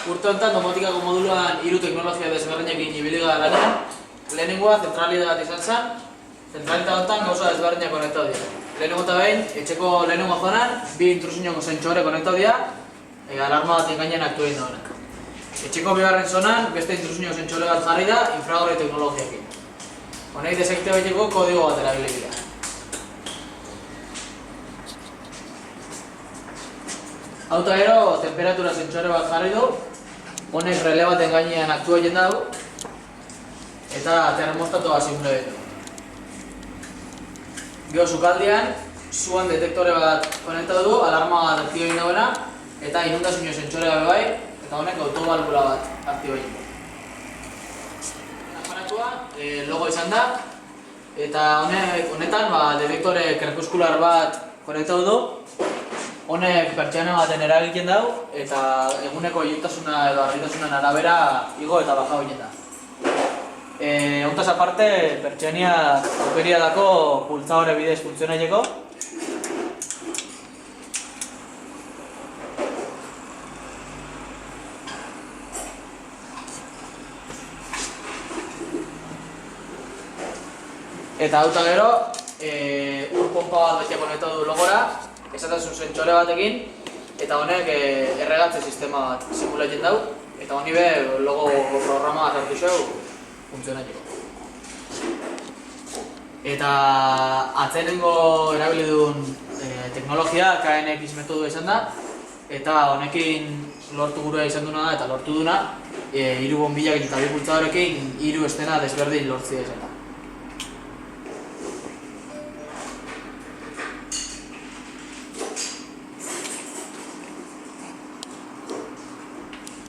Urte honetan domotikako moduluan 3 teknologia desberdinekin ibili gara lanean. Lehenengoa zentralidade bat izan zen. Zentralidade honetan gauza desberdinak konektatu dira. Lehenengo eta behin, etxeko lehenengo zonan, 2 intrusiñoko sentsore konektatu dira, alarma baten gainean aktu egin daudenak. Etxeko bigarren zonan, beste intrusiño sentsore bat jarri da, infragorri teknologiakin. Honek desektibaiteko kodigo bat erabili dira. Auta gero, temperatura sentsore bat jarri du, honek rele baten gainean aktu egin dugu, eta termostatoa simple ditu. Gero sukaldian, zuan detektore bat konektatu du, alarma bat aktibo egin duena, eta inundazio sentsore gabe bai, eta honek autobalbula bat aktibo egin du. Aparatua logo izan da, eta honetan detektore krepuskular bat konektatu du. Honek pertsiana baten eragiten dau, eta eguneko iluntasuna edo argitasunan arabera igo eta baja egiten da. Hontaz aparte, pertsiania aukeria dako pultsadore bidez funtzionaileko. Eta hauta gero, ur pompa bat bete konektatu du logora, esaten zuen sentsore batekin, eta honek erregatze sistema bat simulatzen dau, eta honi be logo programa bat hartu zeu funtzionatzeko. Eta atzenengo erabili duen teknologia KNX metodoa izan da, eta honekin lortu gura izan duna da, eta lortu duna 3 bonbilak eta 2 pultsadorekin 3 estena desberdin lortzea izan da.